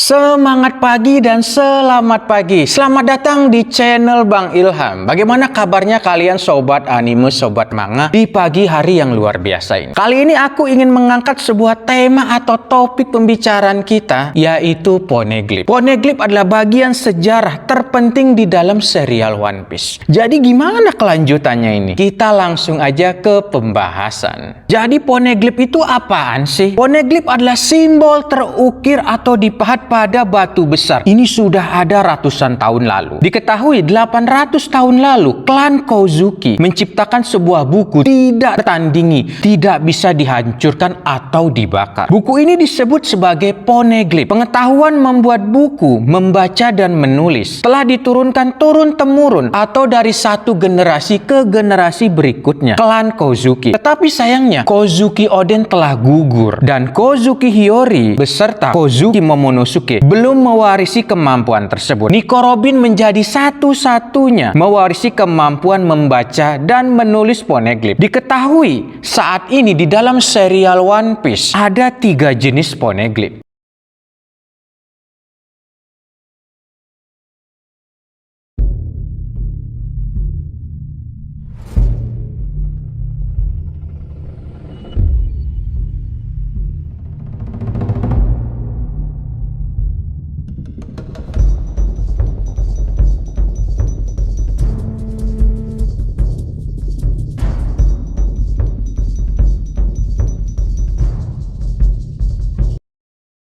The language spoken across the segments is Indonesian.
Semangat pagi dan selamat pagi. Selamat datang di channel Bang Ilham. Bagaimana kabarnya kalian sobat anime, sobat manga di pagi hari yang luar biasa ini? Kali ini aku ingin mengangkat sebuah tema atau topik pembicaraan kita, yaitu Poneglyph. Poneglyph adalah bagian sejarah terpenting di dalam serial One Piece. Jadi gimana kelanjutannya ini? Kita langsung aja ke pembahasan. Jadi Poneglyph itu apaan sih? Poneglyph adalah simbol terukir atau dipahat pada batu besar. Ini sudah ada ratusan tahun lalu. Diketahui 800 tahun lalu klan Kozuki menciptakan sebuah buku tidak tertandingi, tidak bisa dihancurkan atau dibakar. Buku ini disebut sebagai Poneglyph. Pengetahuan membuat buku, membaca dan menulis telah diturunkan turun-temurun atau dari satu generasi ke generasi berikutnya klan Kozuki. Tetapi sayangnya Kozuki Oden telah gugur dan Kozuki Hiyori beserta Kozuki Momonosuke belum mewarisi kemampuan tersebut. Nico Robin menjadi satu-satunya mewarisi kemampuan membaca dan menulis Poneglyph. Diketahui saat ini di dalam serial One Piece ada 3 jenis Poneglyph.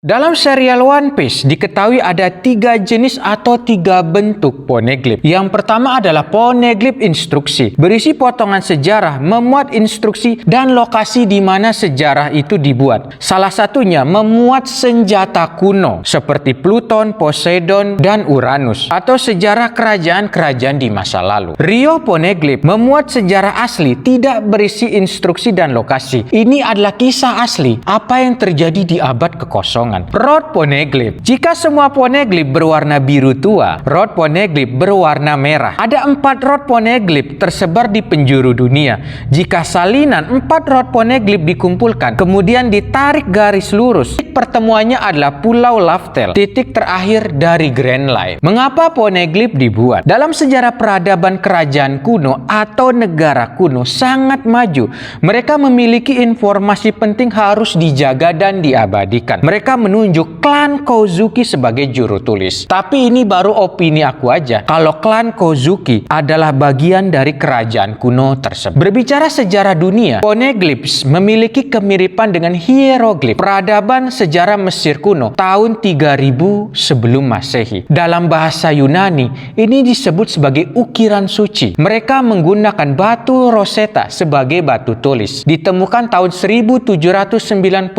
Dalam serial One Piece diketahui ada 3 jenis atau 3 bentuk Poneglyph. Yang pertama adalah Poneglyph instruksi, berisi potongan sejarah, memuat instruksi dan lokasi di mana sejarah itu dibuat. Salah satunya memuat senjata kuno seperti Pluton, Poseidon, dan Uranus atau sejarah kerajaan-kerajaan di masa lalu. Rio Poneglyph memuat sejarah asli, tidak berisi instruksi dan lokasi. Ini adalah kisah asli apa yang terjadi di abad kekosongan. Rod Poneglyph. Jika semua Poneglyph berwarna biru tua, rod Poneglyph berwarna merah. Ada 4 rod Poneglyph tersebar di penjuru dunia. Jika salinan 4 rod Poneglyph dikumpulkan, kemudian ditarik garis lurus, titik pertemuannya adalah Pulau Laftel, titik terakhir dari Grand Line. Mengapa Poneglyph dibuat? Dalam sejarah peradaban kerajaan kuno atau negara kuno sangat maju, mereka memiliki informasi penting harus dijaga dan diabadikan. Mereka menunjuk klan Kozuki sebagai juru tulis. Tapi ini baru opini aku aja. Kalau klan Kozuki adalah bagian dari kerajaan kuno tersebut. Berbicara sejarah dunia, Poneglyphs memiliki kemiripan dengan hieroglif peradaban sejarah Mesir kuno tahun 3000 sebelum Masehi. Dalam bahasa Yunani, ini disebut sebagai ukiran suci. Mereka menggunakan batu Rosetta sebagai batu tulis. Ditemukan tahun 1799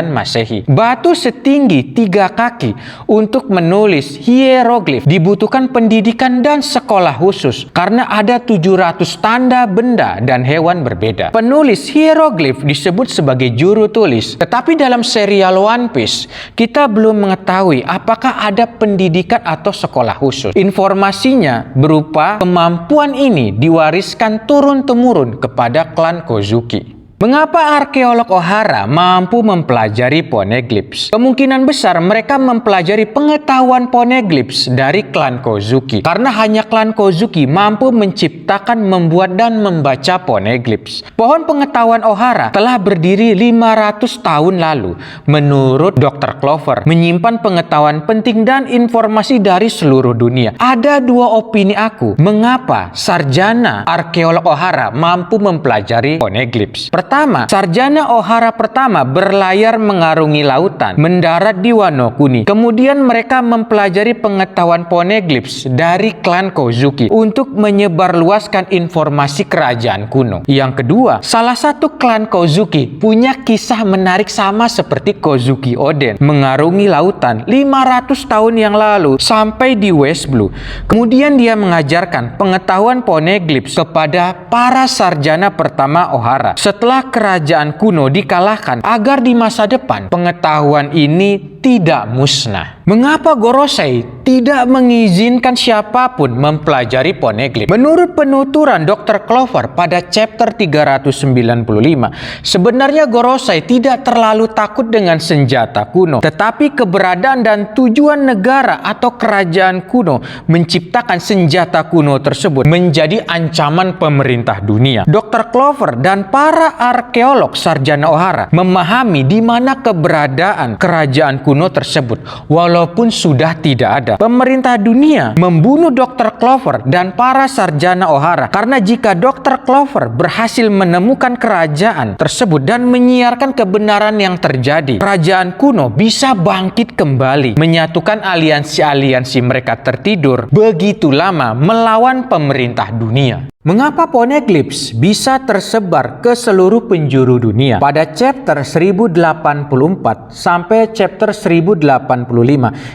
Masehi. Batu setinggi 3 kaki untuk menulis hieroglif dibutuhkan pendidikan dan sekolah khusus karena ada 700 tanda benda dan hewan berbeda. Penulis hieroglif disebut sebagai juru tulis. Tetapi dalam serial One Piece kita belum mengetahui apakah ada pendidikan atau sekolah khusus. Informasinya berupa kemampuan ini diwariskan turun-temurun kepada klan Kozuki. Mengapa arkeolog Ohara mampu mempelajari Poneglyphs? Kemungkinan besar mereka mempelajari pengetahuan Poneglyphs dari klan Kozuki. Karena hanya klan Kozuki mampu menciptakan, membuat, dan membaca Poneglyphs. Pohon pengetahuan Ohara telah berdiri 500 tahun lalu. Menurut Dr. Clover, menyimpan pengetahuan penting dan informasi dari seluruh dunia. Ada 2 opini aku, mengapa sarjana arkeolog Ohara mampu mempelajari Poneglyphs. Pertama, sarjana Ohara pertama berlayar mengarungi lautan, mendarat di Wano Kuni. Kemudian mereka mempelajari pengetahuan Poneglyphs dari klan Kozuki untuk menyebarluaskan informasi kerajaan kuno. Yang kedua, salah satu klan Kozuki punya kisah menarik sama seperti Kozuki Oden, mengarungi lautan 500 tahun yang lalu sampai di West Blue. Kemudian dia mengajarkan pengetahuan Poneglyphs kepada para sarjana pertama Ohara. Setelah setelah kerajaan kuno dikalahkan agar di masa depan pengetahuan ini tidak musnah. Mengapa Gorosei tidak mengizinkan siapapun mempelajari Poneglyph? Menurut penuturan Dr. Clover pada chapter 395, sebenarnya Gorosei tidak terlalu takut dengan senjata kuno, tetapi keberadaan dan tujuan negara atau kerajaan kuno menciptakan senjata kuno tersebut menjadi ancaman pemerintah dunia. Dr. Clover dan para arkeolog sarjana O'Hara memahami di mana keberadaan kerajaan kuno tersebut, walaupun sudah tidak ada. Pemerintah dunia membunuh Dr. Clover dan para sarjana O'Hara karena jika Dr. Clover berhasil menemukan kerajaan tersebut dan menyiarkan kebenaran yang terjadi, kerajaan kuno bisa bangkit kembali, menyatukan aliansi-aliansi mereka tertidur begitu lama melawan pemerintah dunia. Mengapa Poneglyphs bisa tersebar ke seluruh penjuru dunia? Pada chapter 1084 sampai chapter 1085,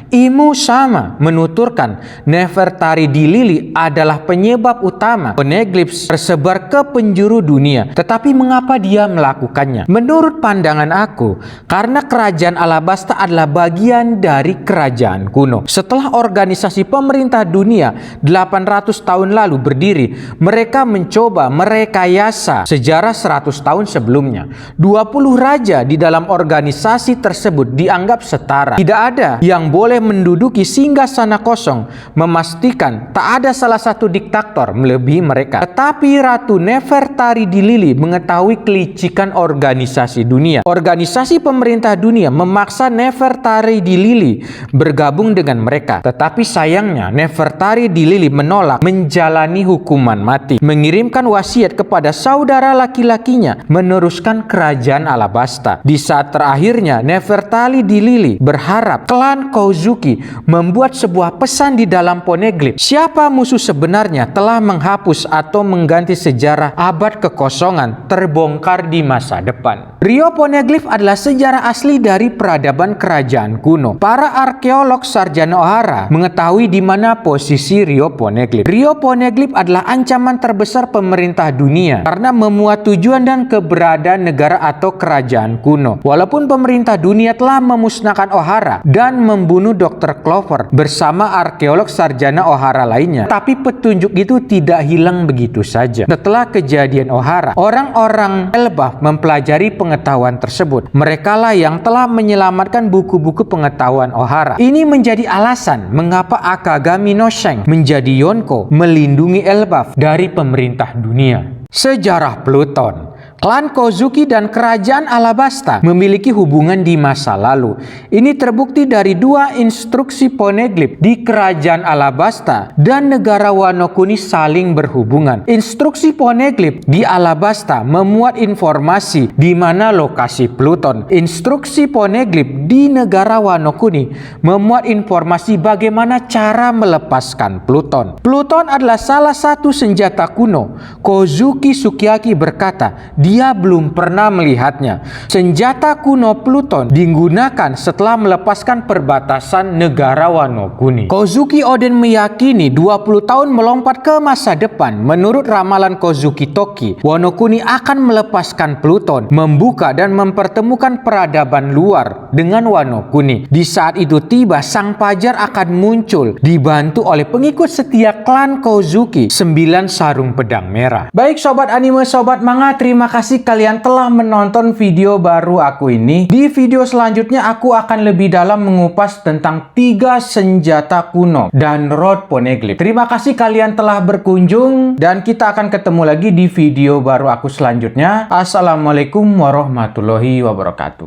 Imu Sama menuturkan Nefertari di Lili adalah penyebab utama Poneglyphs tersebar ke penjuru dunia. Tetapi mengapa dia melakukannya? Menurut pandangan aku, karena kerajaan Alabasta adalah bagian dari kerajaan kuno. Setelah organisasi pemerintah dunia 800 tahun lalu berdiri, mereka mencoba merekayasa sejarah 100 tahun sebelumnya. 20 raja di dalam organisasi tersebut dianggap setara. Tidak ada yang boleh menduduki singgasana kosong, memastikan tak ada salah satu diktator melebihi mereka. Tetapi Ratu Nefertari di Lili mengetahui kelicikan organisasi dunia. Organisasi pemerintah dunia memaksa Nefertari di Lili bergabung dengan mereka. Tetapi sayangnya Nefertari di Lili menolak menjalani hukuman mati, mengirimkan wasiat kepada saudara laki-lakinya meneruskan kerajaan Alabasta. Di saat terakhirnya, Nefertari di Lili berharap klan Kozuki membuat sebuah pesan di dalam Poneglyph. Siapa musuh sebenarnya telah menghapus atau mengganti sejarah abad kekosongan terbongkar di masa depan. Rio Poneglyph adalah sejarah asli dari peradaban kerajaan kuno. Para arkeolog sarjana O'Hara mengetahui di mana posisi Rio Poneglyph. Rio Poneglyph adalah ancaman terbesar pemerintah dunia karena memuat tujuan dan keberadaan negara atau kerajaan kuno. Walaupun pemerintah dunia telah memusnahkan O'Hara dan membunuh Dr. Clover bersama arkeolog sarjana O'Hara lainnya, tapi petunjuk itu tidak hilang begitu saja. Setelah kejadian O'Hara, orang-orang Elbaf mempelajari pengetahuan tersebut. Merekalah yang telah menyelamatkan buku-buku pengetahuan O'Hara. Ini menjadi alasan mengapa Akagami no Sheng menjadi Yonko melindungi Elbaf dari pemerintah dunia. Sejarah Pluton. Klan Kozuki dan kerajaan Alabasta memiliki hubungan di masa lalu. Ini terbukti dari dua instruksi Poneglyph di kerajaan Alabasta dan negara Wano Kuni saling berhubungan. Instruksi Poneglyph di Alabasta memuat informasi di mana lokasi Pluton. Instruksi Poneglyph di negara Wano Kuni memuat informasi bagaimana cara melepaskan Pluton. Pluton adalah salah satu senjata kuno. Kozuki Sukiyaki berkata, dia belum pernah melihatnya. Senjata kuno Pluton digunakan setelah melepaskan perbatasan negara Wano Kuni. Kozuki Oden meyakini 20 tahun melompat ke masa depan. Menurut ramalan Kozuki Toki, Wano Kuni akan melepaskan Pluton, membuka dan mempertemukan peradaban luar dengan Wano Kuni. Di saat itu tiba, sang pajar akan muncul dibantu oleh pengikut setia klan Kozuki, 9 sarung pedang merah. Baik sobat anime, sobat manga, terima kasih kalian telah menonton video baru aku ini. Di video selanjutnya aku akan lebih dalam mengupas tentang 3 senjata kuno dan Rod Poneglyph. Terima kasih kalian telah berkunjung dan kita akan ketemu lagi di video baru aku selanjutnya. Assalamualaikum warahmatullahi wabarakatuh.